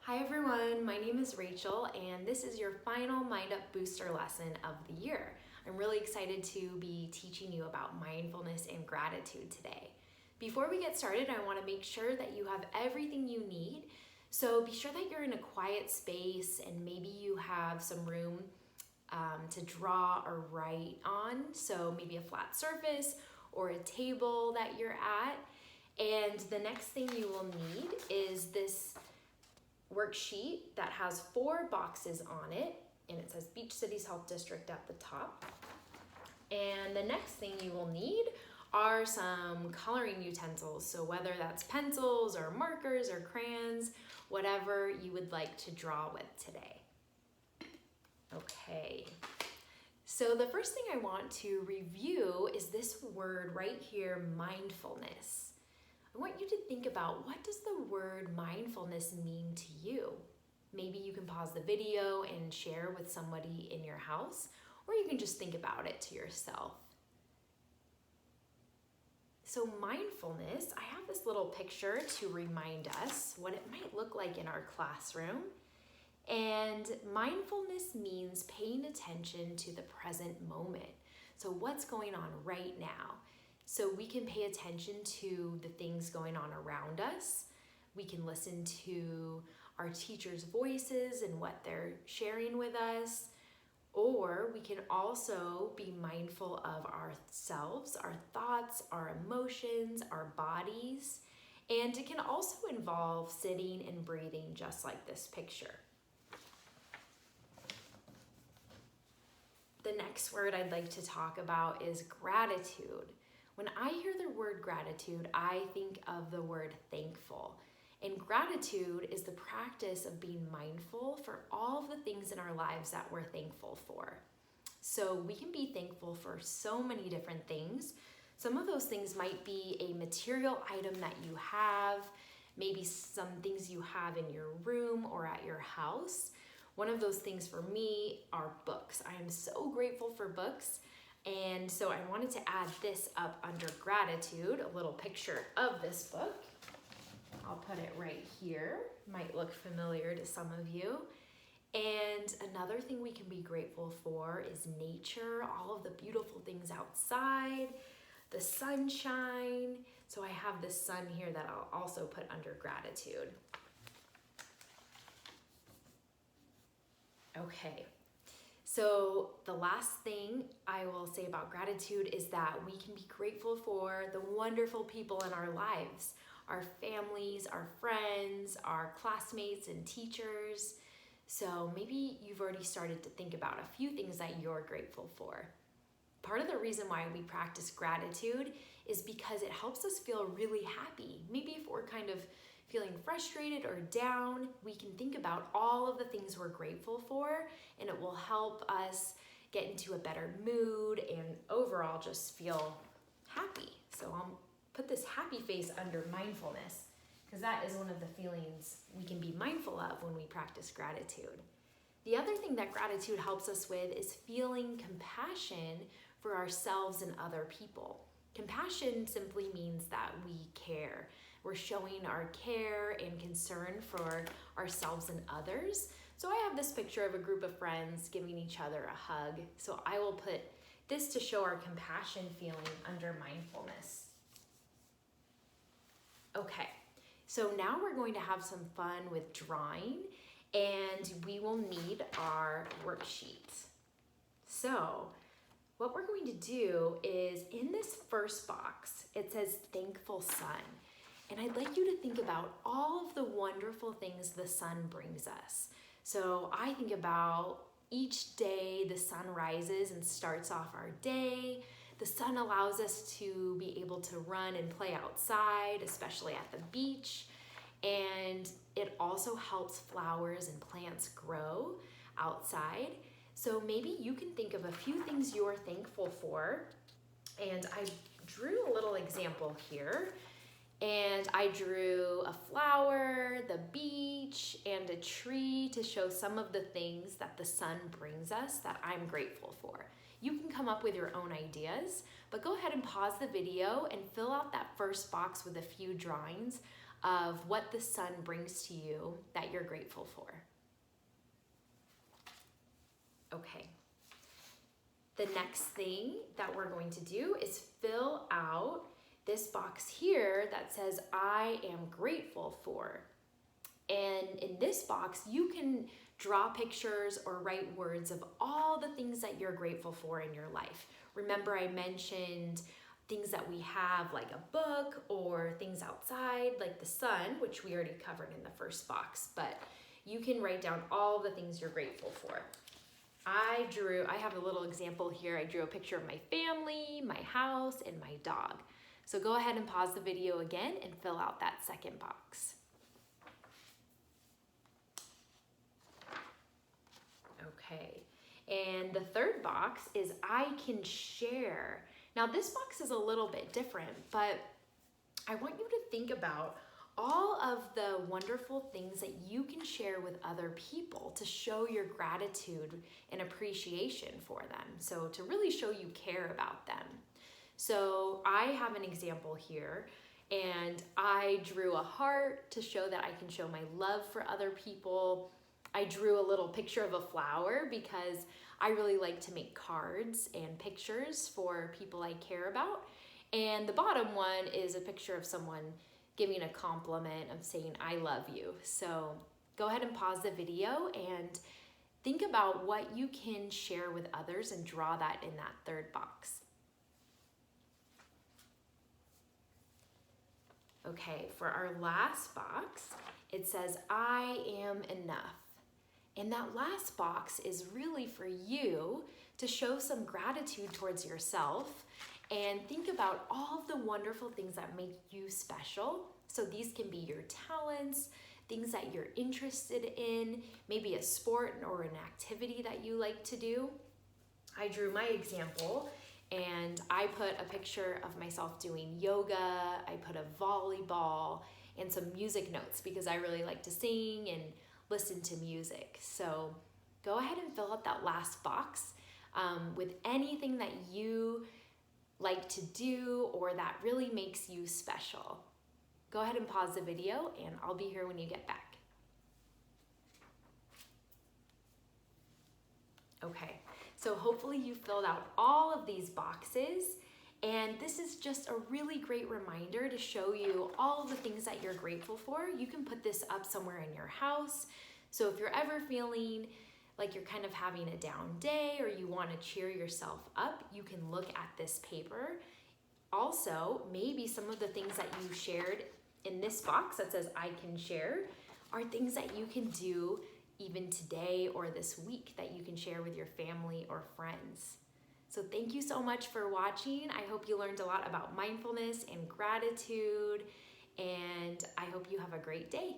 Hi everyone, my name is Rachel and this is your final MindUp booster lesson of the year. I'm really excited to be teaching you about mindfulness and gratitude today. Before we get started, I want to make sure that you have everything you need. So be sure that you're in a quiet space and maybe you have some room to draw or write on. So maybe a flat surface or a table that you're at. And the next thing you will need is this worksheet that has 4 boxes on it, and it says Beach Cities Health District at the top. And the next thing you will need are some coloring utensils, so whether that's pencils or markers or crayons, whatever you would like to draw with today. Okay, so the first thing I want to review is this word right here, mindfulness. I want you to think about, what does the word mindfulness mean to you? Maybe you can pause the video and share with somebody in your house, or you can just think about it to yourself. So mindfulness, I have this little picture to remind us what it might look like in our classroom. And mindfulness means paying attention to the present moment. So what's going on right now? So we can pay attention to the things going on around us. We can listen to our teachers' voices and what they're sharing with us. Or we can also be mindful of ourselves, our thoughts, our emotions, our bodies. And it can also involve sitting and breathing just like this picture. The next word I'd like to talk about is gratitude. When I hear the word gratitude, I think of the word thankful. And gratitude is the practice of being mindful for all of the things in our lives that we're thankful for. So we can be thankful for so many different things. Some of those things might be a material item that you have, maybe some things you have in your room or at your house. One of those things for me are books. I am so grateful for books. And so I wanted to add this up under gratitude, a little picture of this book. I'll put it right here. Might look familiar to some of you. And another thing we can be grateful for is nature, all of the beautiful things outside, the sunshine. So I have the sun here that I'll also put under gratitude. Okay. So the last thing I will say about gratitude is that we can be grateful for the wonderful people in our lives, our families, our friends, our classmates and teachers. So maybe you've already started to think about a few things that you're grateful for. Part of the reason why we practice gratitude is because it helps us feel really happy. Maybe if we're kind of feeling frustrated or down, we can think about all of the things we're grateful for, and it will help us get into a better mood and overall just feel happy. So I'll put this happy face under mindfulness, because that is one of the feelings we can be mindful of when we practice gratitude. The other thing that gratitude helps us with is feeling compassion for ourselves and other people. Compassion simply means that we care. We're showing our care and concern for ourselves and others. So I have this picture of a group of friends giving each other a hug. So I will put this to show our compassion feeling under mindfulness. Okay, so now we're going to have some fun with drawing, and we will need our worksheet. So what we're going to do is, in this first box, it says thankful sun. And I'd like you to think about all of the wonderful things the sun brings us. So I think about each day the sun rises and starts off our day. The sun allows us to be able to run and play outside, especially at the beach. And it also helps flowers and plants grow outside. So maybe you can think of a few things you're thankful for. And I drew a little example here. And I drew a flower, the beach, and a tree to show some of the things that the sun brings us that I'm grateful for. You can come up with your own ideas, but go ahead and pause the video and fill out that first box with a few drawings of what the sun brings to you that you're grateful for. Okay. The next thing that we're going to do is fill out this box here that says, I am grateful for. And in this box, you can draw pictures or write words of all the things that you're grateful for in your life. Remember, I mentioned things that we have, like a book, or things outside, like the sun, which we already covered in the first box, but you can write down all the things you're grateful for. I have a little example here. I drew a picture of my family, my house, and my dog. So go ahead and pause the video again and fill out that second box. Okay, and the third box is I can share. Now this box is a little bit different, but I want you to think about all of the wonderful things that you can share with other people to show your gratitude and appreciation for them. So to really show you care about them. So I have an example here, and I drew a heart to show that I can show my love for other people. I drew a little picture of a flower because I really like to make cards and pictures for people I care about. And the bottom one is a picture of someone giving a compliment of saying, I love you. So go ahead and pause the video and think about what you can share with others and draw that in that third box. Okay, for our last box, it says, I am enough. And that last box is really for you to show some gratitude towards yourself and think about all of the wonderful things that make you special. So these can be your talents, things that you're interested in, maybe a sport or an activity that you like to do. I drew my example and I put a picture of myself doing yoga. I put a volleyball and some music notes because I really like to sing and listen to music. So go ahead and fill out that last box with anything that you like to do or that really makes you special. Go ahead and pause the video and I'll be here when you get back. Okay, so hopefully you filled out all of these boxes, and this is just a really great reminder to show you all of the things that you're grateful for. You can put this up somewhere in your house. So if you're ever feeling like you're kind of having a down day or you want to cheer yourself up, you can look at this paper. Also, maybe some of the things that you shared in this box that says I can share are things that you can do even today or this week that you can share with your family or friends. So thank you so much for watching. I hope you learned a lot about mindfulness and gratitude, and I hope you have a great day.